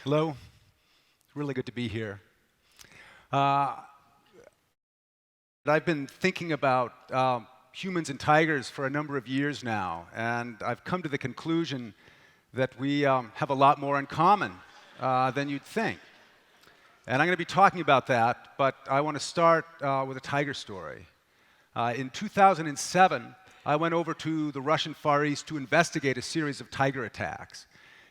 Hello. It's really good to be here. I've been thinking about humans and tigers for a number of years now, and I've come to the conclusion that we have a lot more in common than you'd think. And I'm going to be talking about that, but I want to start with a tiger story. In 2007, I went over to the Russian Far East to investigate a series of tiger attacks.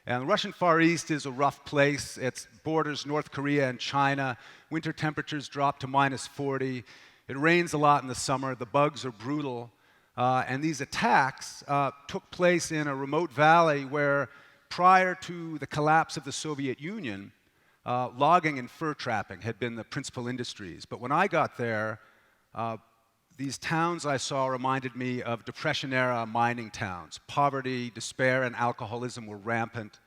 And the Russian Far East is a rough place. It borders North Korea and China. Winter temperatures drop to -40. It rains a lot in the summer. The bugs are brutal. And these attacks took place in a remote valley where, prior to the collapse of the Soviet Union, logging and fur trapping had been the principal industries. But when I got there, these towns I saw reminded me of Depression-era mining towns. Poverty, despair, and alcoholism were rampant.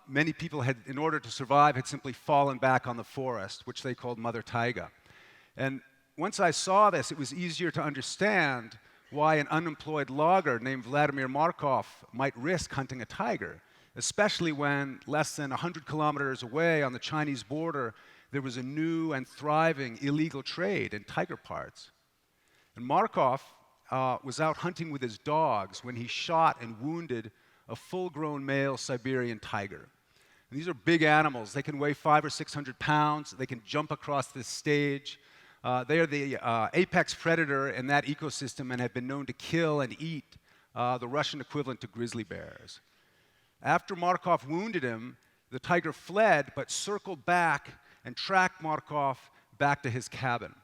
Many people had, in order to survive, had simply fallen back on the forest, which they called Mother Taiga. And once I saw this, it was easier to understand why an unemployed logger named Vladimir Markov might risk hunting a tiger, especially when less than 100 kilometers away on the Chinese border, there was a new and thriving illegal trade in tiger parts. And Markov was out hunting with his dogs when he shot and wounded a full-grown male Siberian tiger. And these are big animals. They can weigh 500 or 600 pounds. They can jump across this stage. They are the apex predator in that ecosystem and have been known to kill and eat the Russian equivalent to grizzly bears. After Markov wounded him, the tiger fled but circled back and tracked Markov back to his cabin,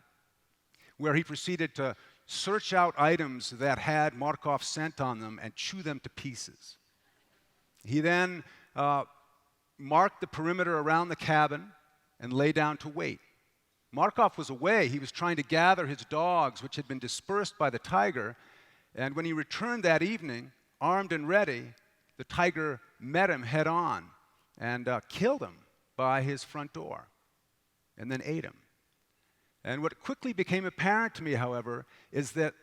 where he proceeded to search out items that had Markov's scent on them and chew them to pieces. He then marked the perimeter around the cabin and lay down to wait. Markov was away. He was trying to gather his dogs, which had been dispersed by the tiger, and when he returned that evening, armed and ready, the tiger met him head on and killed him by his front door, and then ate him. And what quickly became apparent to me, however, is that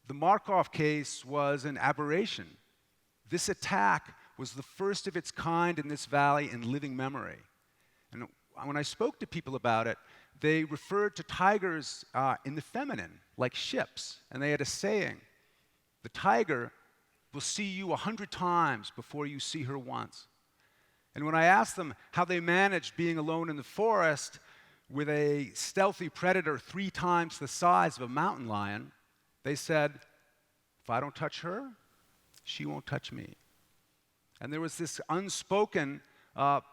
the Markov case was an aberration. This attack was the first of its kind in this valley in living memory. And when I spoke to people about it, they referred to tigers in the feminine, like ships. And they had a saying, "The tiger will see you 100 times before you see her once." And when I asked them how they managed being alone in the forest with a stealthy predator 3 times the size of a mountain lion, they said, "If I don't touch her, she won't touch me." And there was this unspoken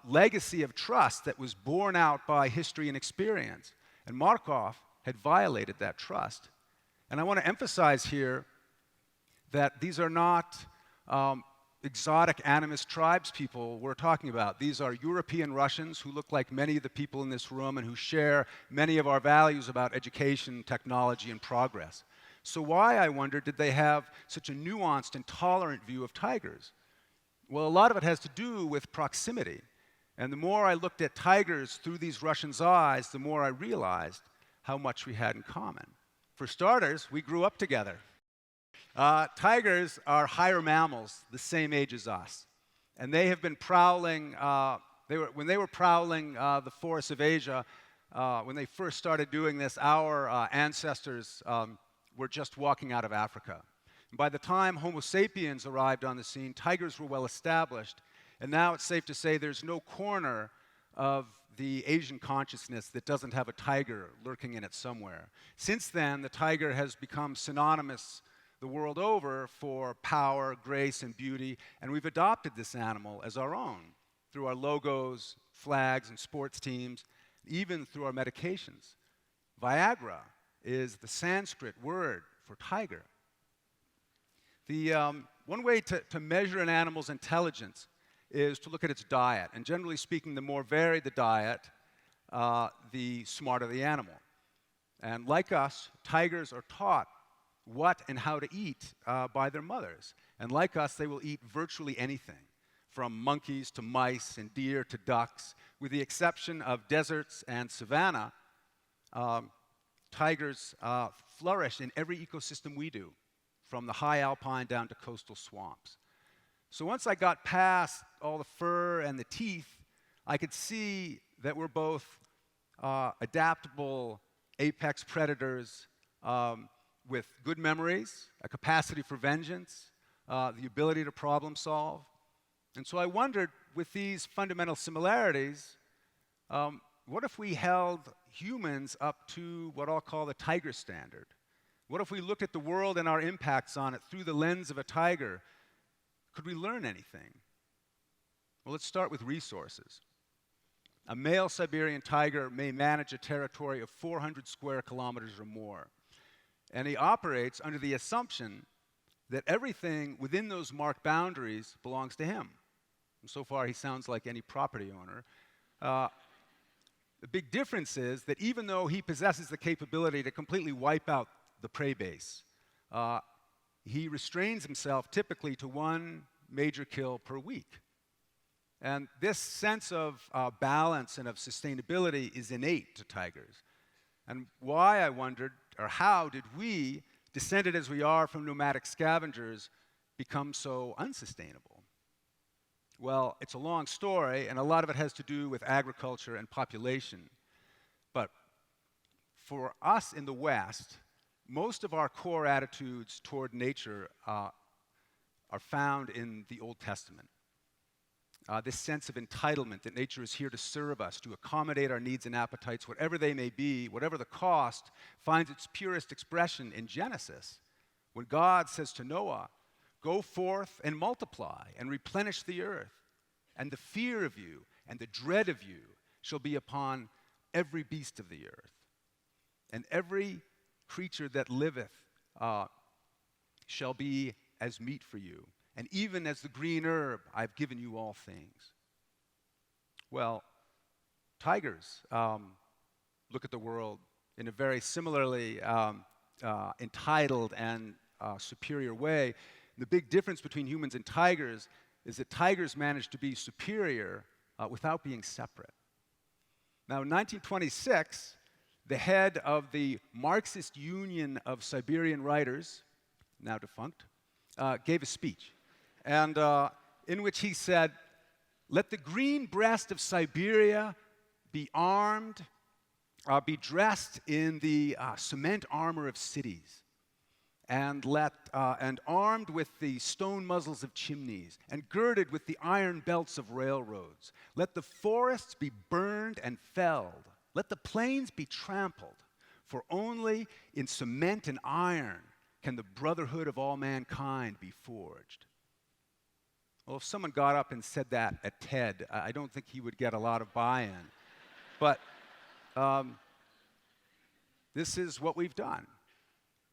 legacy of trust that was borne out by history and experience. And Markov had violated that trust. And I want to emphasize here that these are not exotic animist tribespeople we're talking about. These are European Russians who look like many of the people in this room and who share many of our values about education, technology, and progress. So why, I wonder, did they have such a nuanced and tolerant view of tigers? Well, a lot of it has to do with proximity. And the more I looked at tigers through these Russians' eyes, the more I realized how much we had in common. For starters, we grew up together. Tigers are higher mammals, the same age as us. And they have been prowling, when they were prowling the forests of Asia, when they first started doing this, our ancestors were just walking out of Africa. And by the time Homo sapiens arrived on the scene, tigers were well established. And now it's safe to say there's no corner of the Asian consciousness that doesn't have a tiger lurking in it somewhere. Since then, the tiger has become synonymous the world over for power, grace, and beauty, and we've adopted this animal as our own through our logos, flags, and sports teams, even through our medications. Viagra is the Sanskrit word for tiger. One way to measure an animal's intelligence is to look at its diet, and generally speaking, the more varied the diet, the smarter the animal. And like us, tigers are taught what and how to eat by their mothers. And like us, they will eat virtually anything, from monkeys to mice and deer to ducks. With the exception of deserts and savanna, tigers flourish in every ecosystem we do, from the high alpine down to coastal swamps. So once I got past all the fur and the teeth, I could see that we're both adaptable apex predators with good memories, a capacity for vengeance, the ability to problem solve. And so I wondered, with these fundamental similarities, what if we held humans up to what I'll call the tiger standard? What if we looked at the world and our impacts on it through the lens of a tiger? Could we learn anything? Well, let's start with resources. A male Siberian tiger may manage a territory of 400 square kilometers or more. And he operates under the assumption that everything within those marked boundaries belongs to him. And so far, he sounds like any property owner. The big difference is that even though he possesses the capability to completely wipe out the prey base, he restrains himself typically to one major kill per week. And this sense of balance and of sustainability is innate to tigers. And why, I wondered, or how did we, descended as we are from nomadic scavengers, become so unsustainable? Well, it's a long story, and a lot of it has to do with agriculture and population. But for us in the West, most of our core attitudes toward nature are found in the Old Testament. This sense of entitlement, that nature is here to serve us, to accommodate our needs and appetites, whatever they may be, whatever the cost, finds its purest expression in Genesis, when God says to Noah, "Go forth and multiply and replenish the earth, and the fear of you and the dread of you shall be upon every beast of the earth, and every creature that liveth shall be as meat for you. And even as the green herb, I've given you all things." Well, tigers look at the world in a very similarly entitled and superior way. The big difference between humans and tigers is that tigers manage to be superior without being separate. Now, in 1926, the head of the Marxist Union of Siberian Writers, now defunct, gave a speech, and in which he said, "Let the green breast of Siberia be armed, be dressed in the cement armor of cities, and armed with the stone muzzles of chimneys, and girded with the iron belts of railroads. Let the forests be burned and felled. Let the plains be trampled, for only in cement and iron can the brotherhood of all mankind be forged." Well, if someone got up and said that at TED, I don't think he would get a lot of buy-in. But this is what we've done,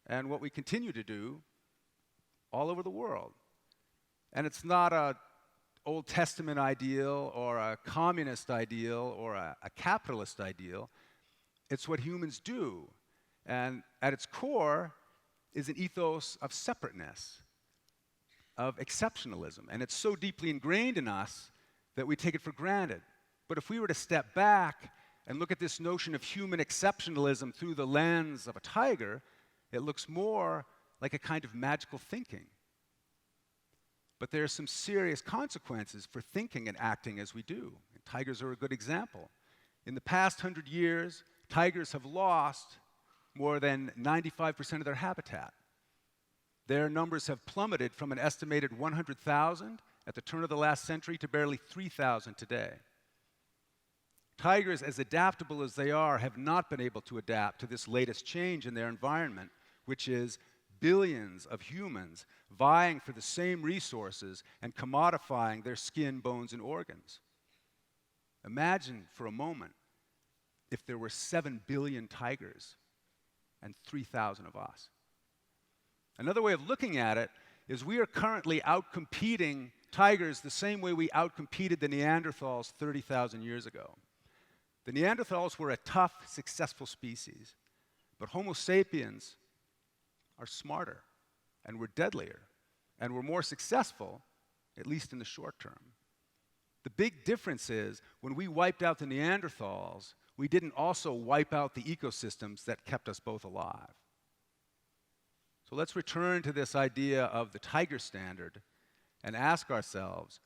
and what we continue to do all over the world. And it's not an Old Testament ideal or a communist ideal or a capitalist ideal. It's what humans do. And at its core is an ethos of separateness, of exceptionalism. And it's so deeply ingrained in us that we take it for granted. But if we were to step back and look at this notion of human exceptionalism through the lens of a tiger, it looks more like a kind of magical thinking. But there are some serious consequences for thinking and acting as we do. And tigers are a good example. In the past 100 years, tigers have lost more than 95% of their habitat. Their numbers have plummeted from an estimated 100,000 at the turn of the last century to barely 3,000 today. Tigers, as adaptable as they are, have not been able to adapt to this latest change in their environment, which is billions of humans vying for the same resources and commodifying their skin, bones, and organs. Imagine for a moment if there were 7 billion tigers and 3,000 of us. Another way of looking at it is we are currently outcompeting tigers the same way we outcompeted the Neanderthals 30,000 years ago. The Neanderthals were a tough, successful species, but Homo sapiens are smarter, and we're deadlier, and we're more successful, at least in the short term. The big difference is when we wiped out the Neanderthals, we didn't also wipe out the ecosystems that kept us both alive. So let's return to this idea of the tiger standard and ask ourselves,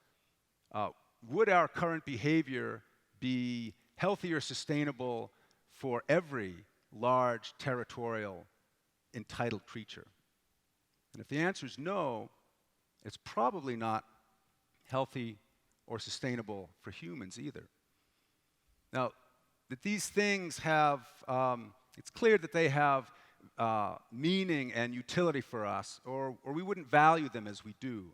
would our current behavior be healthy or sustainable for every large, territorial, entitled creature? And if the answer is no, it's probably not healthy or sustainable for humans either. Now, that these things have, it's clear that they have meaning and utility for us, or we wouldn't value them as we do.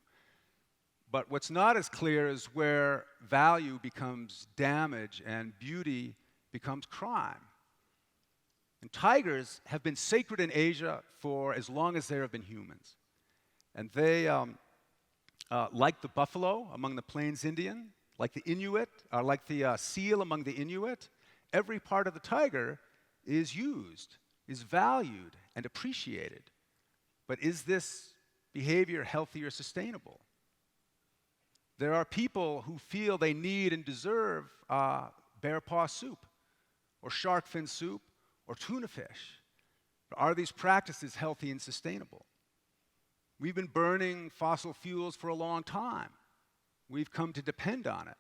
But what's not as clear is where value becomes damage and beauty becomes crime. And tigers have been sacred in Asia for as long as there have been humans. And they, like the buffalo among the Plains Indian, like the Inuit, like the seal among the Inuit, every part of the tiger is used, is valued, and appreciated. But is this behavior healthy or sustainable? There are people who feel they need and deserve bear paw soup, or shark fin soup, or tuna fish. But are these practices healthy and sustainable? We've been burning fossil fuels for a long time. We've come to depend on it.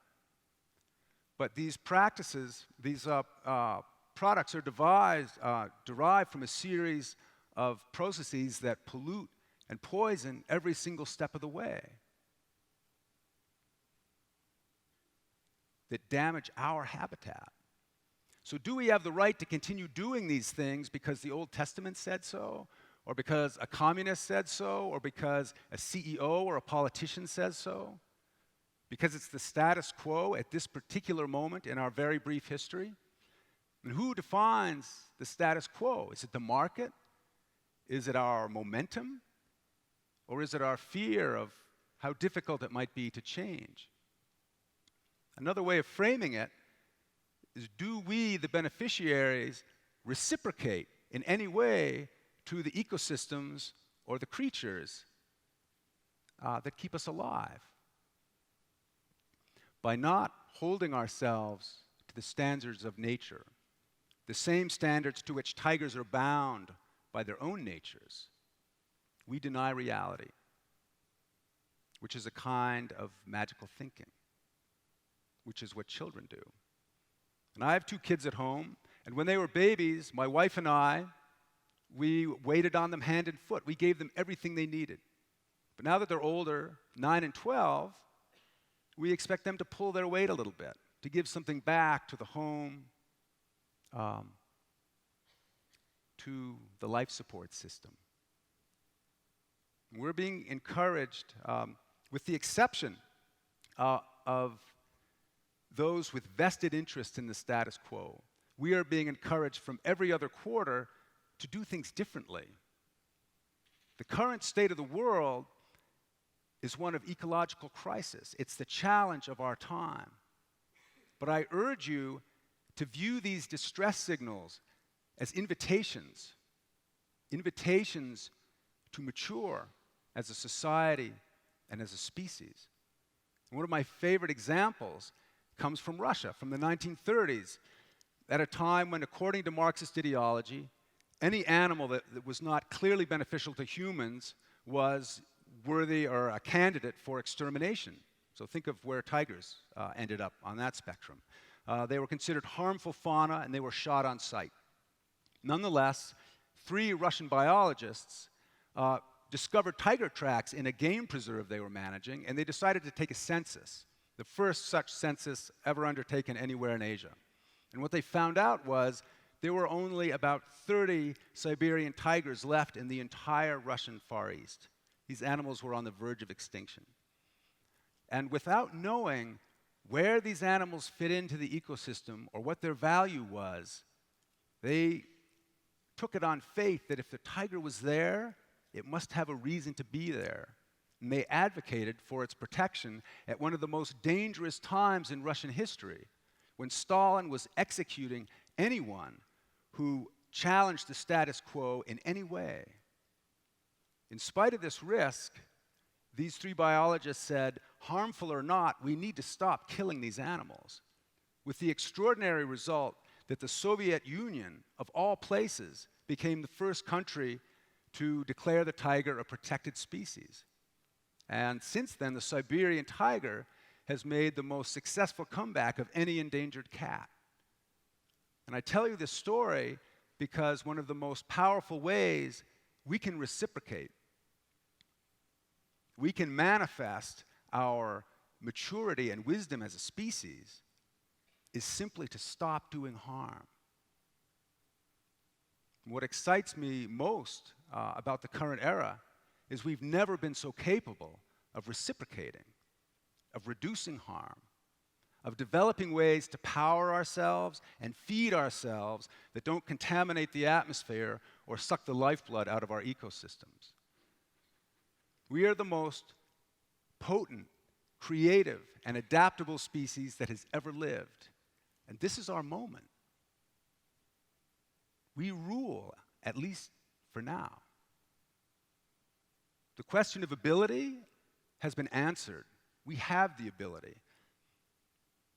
But these practices, these products are derived from a series of processes that pollute and poison every single step of the way, that damage our habitat. So do we have the right to continue doing these things because the Old Testament said so, or because a communist said so, or because a CEO or a politician says so? Because it's the status quo at this particular moment in our very brief history? And who defines the status quo? Is it the market? Is it our momentum? Or is it our fear of how difficult it might be to change? Another way of framing it is, do we, the beneficiaries, reciprocate in any way to the ecosystems or the creatures that keep us alive? By not holding ourselves to the standards of nature, the same standards to which tigers are bound by their own natures, we deny reality, which is a kind of magical thinking, which is what children do. And I have 2 kids at home, and when they were babies, my wife and I, we waited on them hand and foot. We gave them everything they needed. But now that they're older, 9 and 12, we expect them to pull their weight a little bit, to give something back to the home, to the life support system. We're being encouraged, with the exception of those with vested interest in the status quo, we are being encouraged from every other quarter to do things differently. The current state of the world is one of ecological crisis. It's the challenge of our time. But I urge you to view these distress signals as invitations to mature as a society and as a species. And one of my favorite examples comes from Russia, from the 1930s, at a time when, according to Marxist ideology, any animal that was not clearly beneficial to humans was worthy or a candidate for extermination. So think of where tigers ended up on that spectrum. They were considered harmful fauna, and they were shot on sight. Nonetheless, 3 Russian biologists discovered tiger tracks in a game preserve they were managing, and they decided to take a census, the first such census ever undertaken anywhere in Asia. And what they found out was there were only about 30 Siberian tigers left in the entire Russian Far East. These animals were on the verge of extinction. And without knowing where these animals fit into the ecosystem or what their value was, they took it on faith that if the tiger was there, it must have a reason to be there. And they advocated for its protection at one of the most dangerous times in Russian history, when Stalin was executing anyone who challenged the status quo in any way. In spite of this risk, these 3 biologists said, harmful or not, we need to stop killing these animals, with the extraordinary result that the Soviet Union, of all places, became the first country to declare the tiger a protected species. And since then, the Siberian tiger has made the most successful comeback of any endangered cat. And I tell you this story because one of the most powerful ways we can reciprocate, we can manifest our maturity and wisdom as a species, is simply to stop doing harm. What excites me most about the current era is we've never been so capable of reciprocating, of reducing harm, of developing ways to power ourselves and feed ourselves that don't contaminate the atmosphere or suck the lifeblood out of our ecosystems. We are the most potent, creative, and adaptable species that has ever lived. And this is our moment. We rule, at least for now. The question of ability has been answered. We have the ability.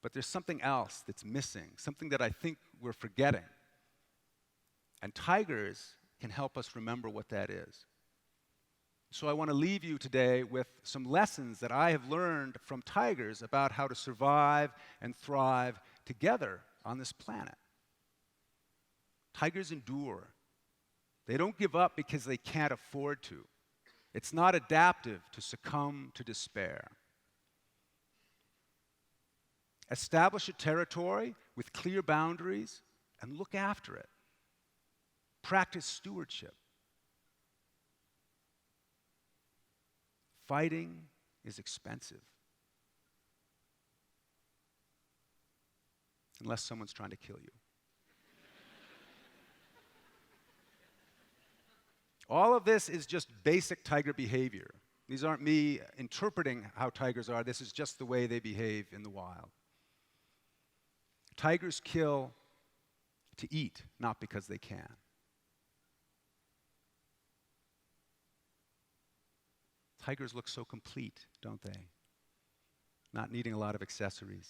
But there's something else that's missing, something that I think we're forgetting. And tigers can help us remember what that is. So I want to leave you today with some lessons that I have learned from tigers about how to survive and thrive together on this planet. Tigers endure. They don't give up because they can't afford to. It's not adaptive to succumb to despair. Establish a territory with clear boundaries and look after it. Practice stewardship. Fighting is expensive. Unless someone's trying to kill you. All of this is just basic tiger behavior. These aren't me interpreting how tigers are. This is just the way they behave in the wild. Tigers kill to eat, not because they can. Tigers look so complete, don't they? Not needing a lot of accessories.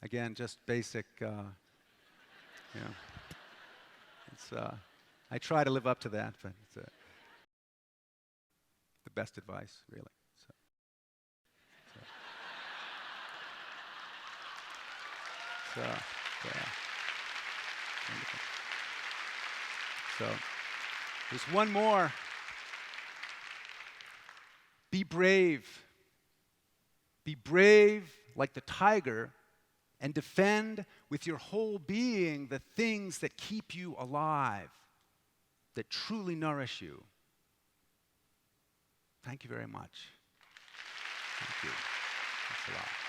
Again, just basic, it's, I try to live up to that, but it's the best advice, really. So, there's one more. Be brave. Be brave like the tiger and defend with your whole being the things that keep you alive, that truly nourish you. Thank you very much. Thank you. Thanks a lot.